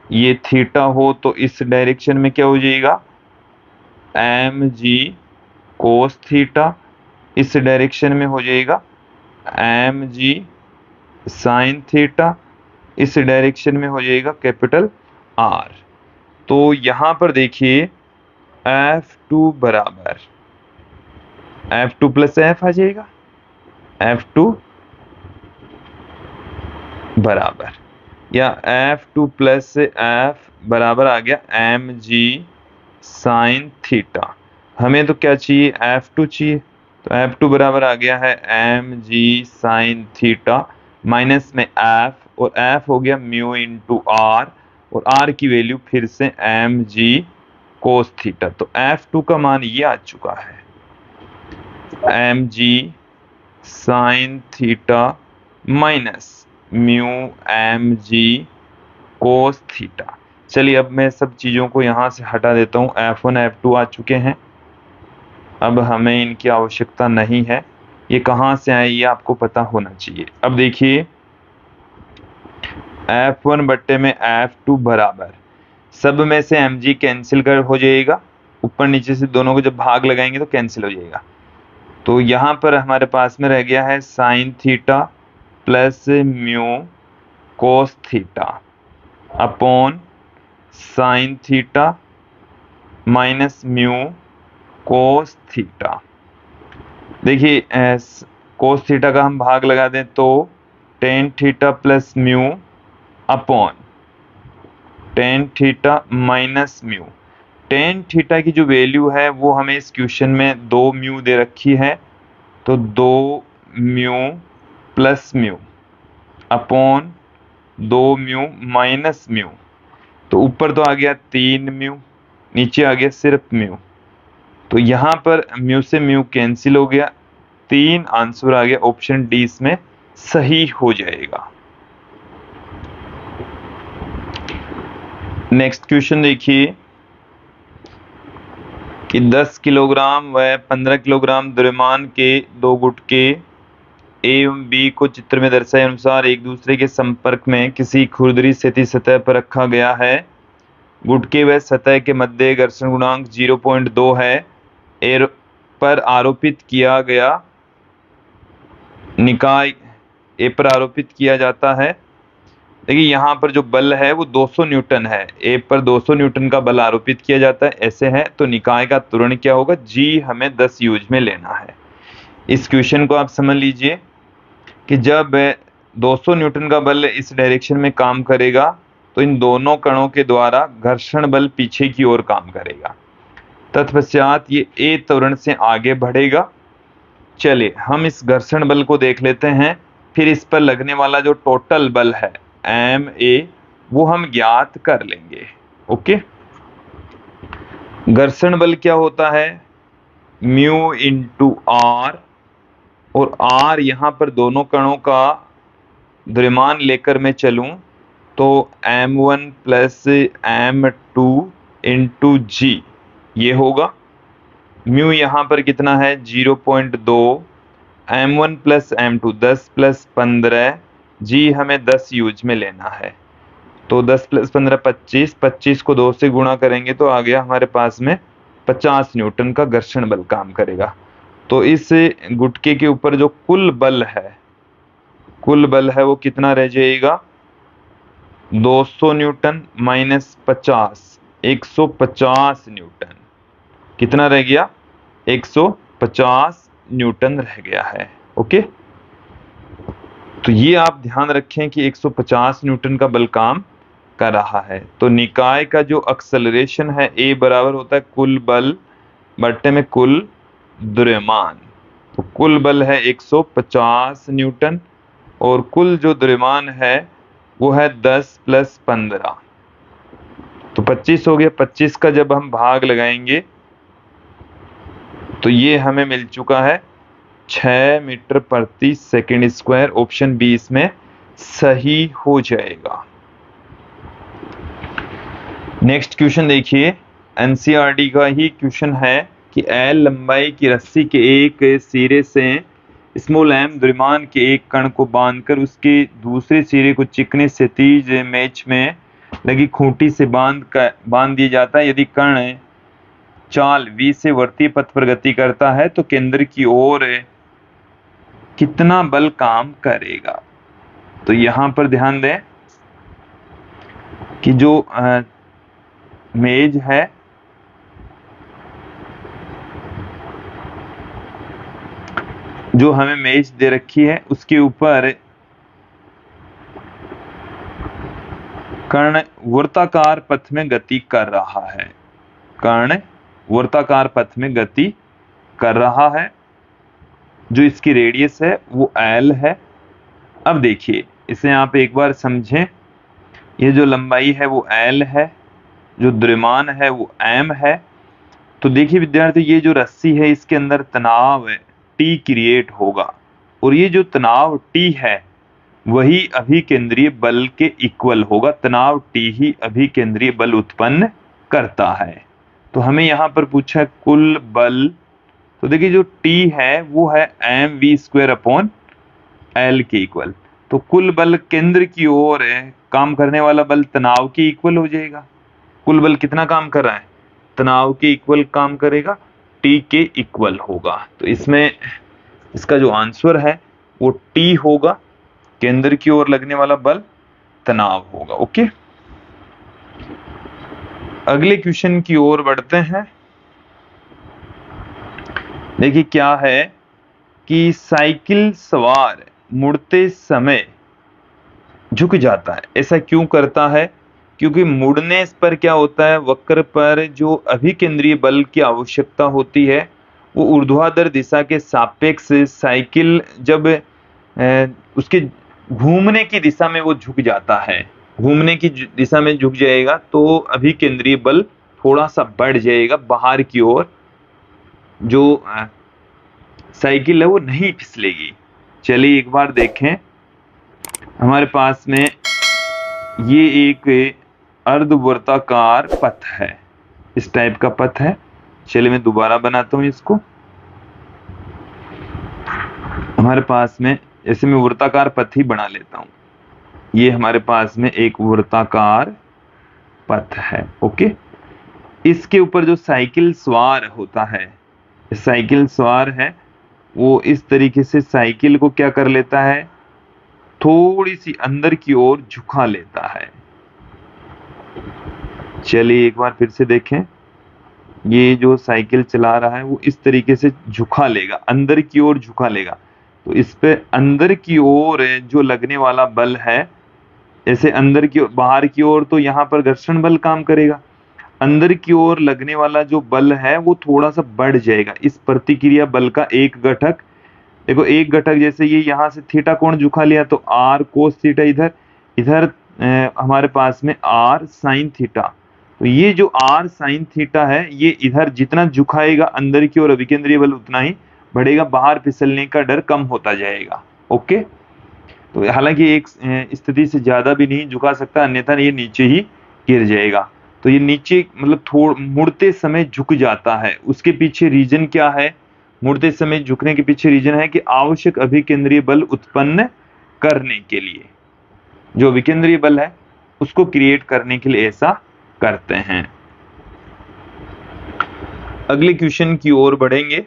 ये थीटा हो तो इस डायरेक्शन में क्या हो जाएगा, mg कोस थीटा, इस डायरेक्शन में हो जाएगा mg साइन थीटा, इस डायरेक्शन में हो जाएगा कैपिटल R। तो यहां पर देखिए F2 बराबर F2 प्लस F आ जाएगा, F2 बराबर, या F2 प्लस F बराबर आ गया mg साइन थीटा। हमें तो क्या चाहिए, F2 चाहिए, तो F2 बराबर आ गया है mg साइन थीटा माइनस में F, और F हो गया म्यू इंटू R, और R की वैल्यू फिर से mg कोस थीटा। तो F2 का मान ये आ चुका है mg sine theta minus mu mg cos theta. चलिए अब मैं सब चीजों को यहां से हटा देता हूं, F1 F2 आ चुके हैं, अब हमें इनकी आवश्यकता नहीं है। ये कहां से आए ये आपको पता होना चाहिए। अब देखिए F1 बट्टे में F2 बराबर, सब में से mg कैंसिल कर हो जाएगा, ऊपर नीचे से दोनों को जब भाग लगाएंगे तो कैंसिल हो जाएगा। तो यहां पर हमारे पास में रह गया है sine theta plus mu cos theta upon sine theta minus mu cos theta. देखिए कोस थीटा का हम भाग लगा दें तो tan theta plus mu upon tan theta minus mu. Tan theta की जो वैल्यू है वो हमें इस क्वेश्चन में 2 म्यू दे रखी है, तो 2 mu plus mu upon 2 mu minus mu. तो ऊपर तो आ गया 3 म्यू, नीचे आ गया सिर्फ म्यू, तो यहां पर म्यू से म्यू कैंसिल हो गया, 3 आंसर आ गया, ऑप्शन डी इसमें सही हो जाएगा। नेक्स्ट क्वेश्चन देखिए कि 10 किलोग्राम व 15 किलोग्राम द्रव्यमान के दो गुटके ए एवं बी को चित्र में दर्शाए अनुसार एक दूसरे के संपर्क में किसी खुरदरी क्षैतिज सतह पर रखा गया है। गुटके व सतह के मध्य घर्षण गुणांक 0.2 है। ए पर आरोपित किया गया निकाय ए पर आरोपित किया जाता है। देखिए यहाँ पर जो बल है वो 200 न्यूटन है, ए पर 200 न्यूटन का बल आरोपित किया जाता है, ऐसे है तो निकाय का त्वरण क्या होगा, जी हमें 10 यूज में लेना है। इस क्वेश्चन को आप समझ लीजिए कि जब 200 न्यूटन का बल इस डायरेक्शन में काम करेगा तो इन दोनों कणों के द्वारा घर्षण बल पीछे की ओर काम करेगा, तत्पश्चात ये ए त्वरण से आगे बढ़ेगा। चलिए हम इस घर्षण बल को देख लेते हैं, फिर इस पर लगने वाला जो टोटल बल है एम ए वो हम ज्ञात कर लेंगे। ओके, घर्षण बल क्या होता है, म्यू इंटू आर, और आर यहां पर दोनों कणों का द्रव्यमान लेकर मैं चलूं तो m1 प्लस m2 इंटू जी ये होगा। म्यू यहां पर कितना है 0.2, m1 प्लस m2 10 प्लस 15, जी हमें 10 यूज में लेना है, तो 10 प्लस 15 25, 25 को 2 से गुणा करेंगे तो आ गया हमारे पास में 50 न्यूटन का घर्षण बल काम करेगा। तो इस गुटके के ऊपर जो कुल बल है वो कितना रह जाएगा, 200 न्यूटन माइनस 50, 150 न्यूटन, कितना रह गया, 150 न्यूटन रह गया है। ओके, तो ये आप ध्यान रखें कि 150 न्यूटन का बल काम कर रहा है। तो निकाय का जो एक्सेलरेशन है ए बराबर होता है कुल बल बट्टे में कुल द्रव्यमान। तो कुल बल है 150 न्यूटन और कुल जो द्रव्यमान है वो है 10 प्लस 15, तो 25 हो गया। 25 का जब हम भाग लगाएंगे तो ये हमें मिल चुका है 6 मीटर प्रति सेकंड स्क्वायर। ऑप्शन बी इसमें सही हो जाएगा। नेक्स्ट क्वेश्चन देखिए, एनसीईआरटी का ही क्वेश्चन है कि एल लंबाई की रस्सी के एक सिरे से स्मॉल एम द्रव्यमान के एक कण को बांधकर उसके दूसरे सिरे को चिकने क्षैतिज मेच में लगी खूंटी से बांध दिया जाता है। यदि कण चाल v से वर्तीय पथ पर गति करता है तो केंद्र की ओर कितना बल काम करेगा। तो यहां पर ध्यान दें कि जो मेज है जो हमें मेज दे रखी है उसके ऊपर कर्ण वृत्ताकार पथ में गति कर रहा है। कर्ण वृत्ताकार पथ में गति कर रहा है। जो इसकी रेडियस है वो L है। अब देखिए इसे आप एक बार समझें, ये जो लंबाई है वो L है, जो द्रव्यमान है वो M है। तो देखिए विद्यार्थी, ये जो रस्सी है इसके अंदर तनाव T क्रिएट होगा और ये जो तनाव T है वही अभिकेंद्रीय बल के इक्वल होगा। तनाव T ही अभिकेंद्रीय बल उत्पन्न करता है। तो हमें यहाँ पर पूछा है कुल बल। तो देखिए जो T है वो है mv² के इक्वल। तो कुल बल केंद्र की ओर काम करने वाला बल तनाव के इक्वल हो जाएगा। कुल बल कितना काम कर रहा है? तनाव के इक्वल काम करेगा, T के इक्वल होगा। तो इसमें इसका जो आंसर है वो T होगा, केंद्र की ओर लगने वाला बल तनाव होगा। ओके, अगले क्वेश्चन की ओर बढ़ते हैं। देखिए क्या है कि साइकिल सवार मुड़ते समय झुक जाता है। ऐसा क्यों करता है? क्योंकि मुड़ने पर क्या होता है, वक्र पर जो अभिकेंद्रीय बल की आवश्यकता होती है वो ऊर्ध्वाधर दिशा के सापेक्ष साइकिल जब उसके घूमने की दिशा में वो झुक जाता है, घूमने की दिशा में झुक जाएगा तो अभिकेंद्रीय बल थोड़ा सा बढ़ जाएगा बाहर की ओर, जो साइकिल है वो नहीं फिसलेगी। चलिए एक बार देखें, हमारे पास में ये एक अर्धवृत्ताकार पथ है, इस टाइप का पथ है। चलिए मैं दोबारा बनाता हूं इसको। हमारे पास में ऐसे मैं वृत्ताकार पथ ही बना लेता हूं। ये हमारे पास में एक वृत्ताकार पथ है। ओके, इसके ऊपर जो साइकिल सवार होता है, साइकिल सवार है वो इस तरीके से साइकिल को क्या कर लेता है, थोड़ी सी अंदर की ओर झुका लेता है। चलिए एक बार फिर से देखें, ये जो साइकिल चला रहा है वो इस तरीके से झुका लेगा, अंदर की ओर झुका लेगा। तो इस पे अंदर की ओर जो लगने वाला बल है, ऐसे अंदर की बाहर की ओर तो यहाँ पर घर्षण बल काम करेगा, अंदर की ओर लगने वाला जो बल है वो थोड़ा सा बढ़ जाएगा। इस प्रतिक्रिया बल का एक घटक, देखो एक घटक जैसे ये यहाँ से थीटा कोण झुका लिया तो r कोस थीटा, इधर इधर हमारे पास में r साइन थीटा। तो ये जो r साइन थीटा है ये इधर जितना झुकाएगा अंदर की ओर अभिकेंद्रीय बल उतना ही बढ़ेगा, बाहर फिसलने का डर कम होता जाएगा। ओके, तो हालांकि एक स्थिति से ज्यादा भी नहीं झुका सकता, अन्यथा ये नीचे ही गिर जाएगा। तो ये नीचे मतलब थोड़ा मुड़ते समय झुक जाता है। उसके पीछे रीजन क्या है? मुड़ते समय झुकने के पीछे रीजन है कि आवश्यक अभिकेंद्रीय बल उत्पन्न करने के लिए, जो अभिकेंद्रीय बल है उसको क्रिएट करने के लिए ऐसा करते हैं। अगले क्वेश्चन की ओर बढ़ेंगे।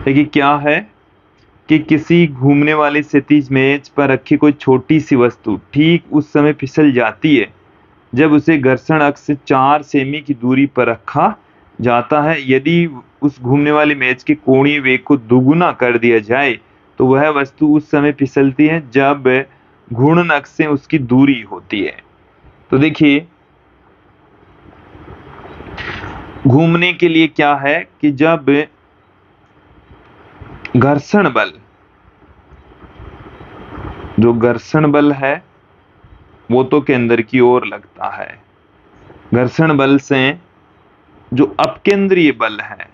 देखिए क्या है कि किसी घूमने वाले क्षैतिज मेज पर रखी कोई छोटी सी वस्तु ठीक उस समय फिसल जाती है जब उसे घर्षण अक्ष से 4 सेमी की दूरी पर रखा जाता है। यदि उस घूमने वाली मेज के कोणीय वेग को दुगुना कर दिया जाए तो वह वस्तु उस समय फिसलती है जब घूर्णन अक्ष से उसकी दूरी होती है। तो देखिए घूमने के लिए क्या है कि जब घर्षण बल, जो घर्षण बल है वो तो केंद्र की ओर लगता है। घर्षण बल से जो अपकेंद्रीय बल है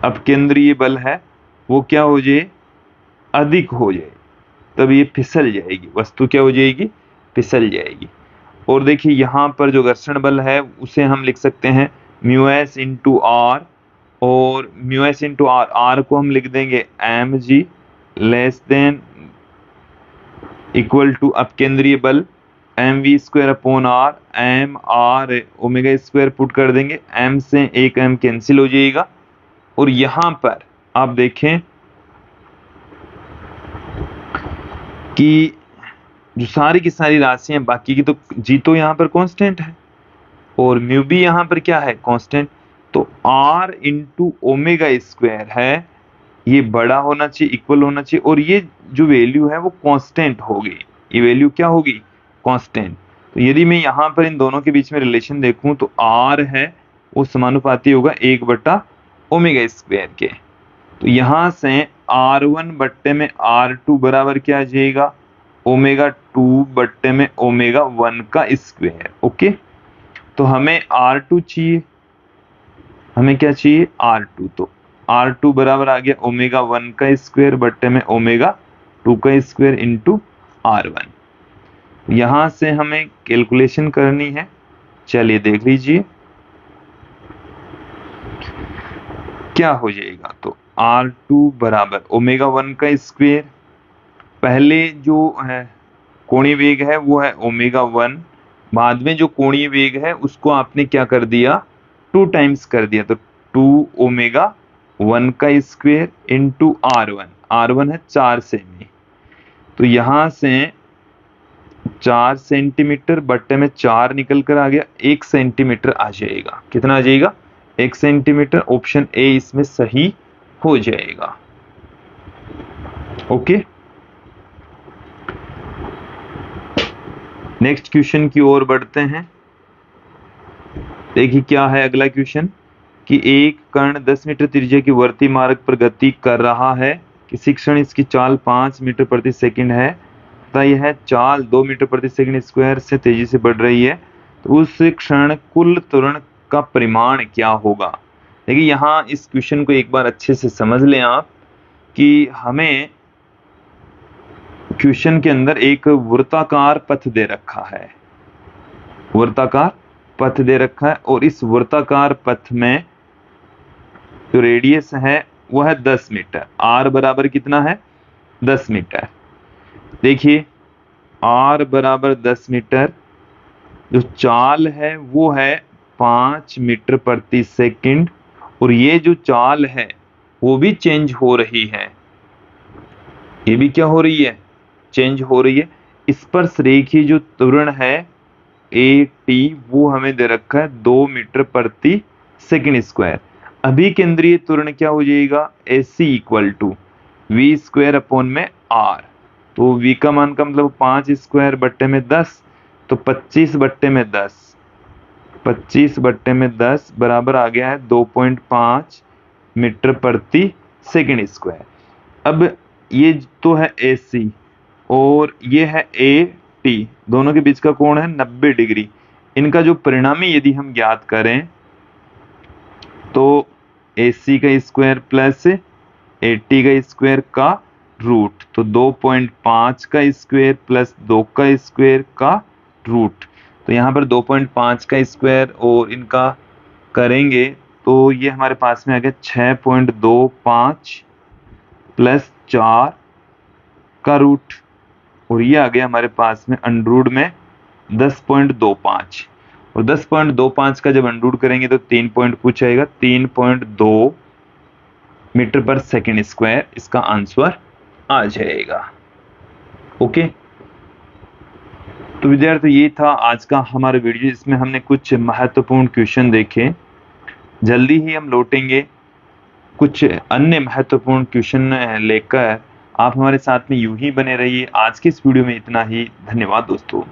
अपकेंद्रीय बल है वो क्या हो जाए, अधिक हो जाए, तब ये फिसल जाएगी, वस्तु क्या हो जाएगी, फिसल जाएगी। और देखिए यहाँ पर जो घर्षण बल है उसे हम लिख सकते हैं म्यू एस इंटू आर, और mu S into R, R को हम लिख देंगे M G less than equal to अपकेंद्रीय बल M V square upon R, M R omega square put कर देंगे, एम से एक एम कैंसिल हो जाएगा। और यहां पर आप देखें कि जो सारी की सारी राशियां बाकी की, तो जी तो यहाँ पर कांस्टेंट है और म्यू भी यहाँ पर क्या है, कांस्टेंट। तो आर इंटू ओमेगा स्क्वायर है, ये बड़ा होना चाहिए, इक्वल होना चाहिए, और ये जो वैल्यू है वो कांस्टेंट होगी, ये वैल्यू क्या होगी, कांस्टेंट। तो यदि मैं यहाँ पर इन दोनों के बीच में रिलेशन देखूं तो आर है वो समानुपाती होगा 1/ओमेगा स्क्वायर के। तो यहाँ से R1/R2 बराबर क्या आ जाएगा, ओमेगा 2/ओमेगा 1 का स्क्वायर। ओके, तो हमें R2 चाहिए, हमें क्या चाहिए, R2। तो R2 बराबर आ गया ओमेगा 1 का स्क्वायर बट्टे में ओमेगा 2 का स्क्वायर इंटू R1। यहां से हमें कैलकुलेशन करनी है, चलिए देख लीजिए क्या हो जाएगा। तो R2 बराबर ओमेगा 1 का स्क्वायर, पहले जो है कोणीय वेग है वो है ओमेगा 1, बाद में जो कोणीय वेग है उसको आपने क्या कर दिया, 2 टाइम्स कर दिया, तो 2 ओमेगा 1 का स्क्वायर इंटू R1, R1 है 4 सेमी, तो यहां से 4 सेंटीमीटर बट्टे में 4 निकल कर आ गया, 1 सेंटीमीटर आ जाएगा। कितना आ जाएगा, 1 सेंटीमीटर। ऑप्शन ए इसमें सही हो जाएगा। ओके, नेक्स्ट क्वेश्चन की ओर बढ़ते हैं। देखिए क्या है अगला क्वेश्चन, कि एक कण 10 मीटर त्रिज्या की वर्ती मार्ग पर गति कर रहा है, किसी क्षण इसकी चाल 5 मीटर प्रति सेकंड है तथा यह चाल 2 मीटर प्रति सेकंड स्क्वायर से तेजी से बढ़ रही है, तो उस क्षण कुल त्वरण का परिमाण क्या होगा। देखिए यहाँ इस क्वेश्चन को एक बार अच्छे से समझ लें आप, कि हमें क्वेश्चन के अंदर एक वृत्ताकार पथ दे रखा है, वृत्ताकार पथ दे रखा है, और इस वृत्ताकार पथ में जो रेडियस है वो है 10 मीटर, आर बराबर कितना है, 10 मीटर। देखिए आर बराबर 10 मीटर, जो चाल है वो है 5 मीटर प्रति सेकंड, और ये जो चाल है वो भी चेंज हो रही है, ये भी क्या हो रही है, चेंज हो रही है। स्पर्श रेखीय जो त्वरण है ए टी वो हमें दे रखा है 2 मीटर प्रति सेकंड स्क्वायर। अभी केंद्रीय त्वरण क्या हो जाएगा, AC equal to v square upon में आर। तो v का मान का मतलब 5 स्क्वायर बट्टे में 10, तो 25/10, 25/10 बराबर आ गया है 2.5 मीटर प्रति सेकंड स्क्वायर। अब ये तो है AC और ये है AT, दोनों के बीच का कोण है 90 डिग्री। इनका जो परिणामी यदि हम ज्ञात करें तो AC का स्क्वायर प्लस AT का स्क्वायर का रूट, तो 2.5 का स्क्वायर प्लस 2 का स्क्वायर का रूट। तो यहाँ पर 2.5 का स्क्वायर और इनका करेंगे तो ये हमारे पास में आ गया 6.25 प्लस 4 का रूट, और ये आ गया हमारे पास में अंडरूट में 10.25, और 10.25 का जब अंडरूट करेंगे तो 3 पॉइंट कुछ आएगा, 3.2 मीटर पर सेकंड स्क्वायर इसका आंसर आ जाएगा। ओके, तो विद्यार्थी ये था आज का हमारा वीडियो, इसमें हमने कुछ महत्वपूर्ण क्वेश्चन देखे। जल्दी ही हम लौटेंगे कुछ अन्य महत्वपूर्ण क्वेश्चन लेकर, आप हमारे साथ में यूं ही बने रहिए। आज की इस वीडियो में इतना ही, धन्यवाद दोस्तों।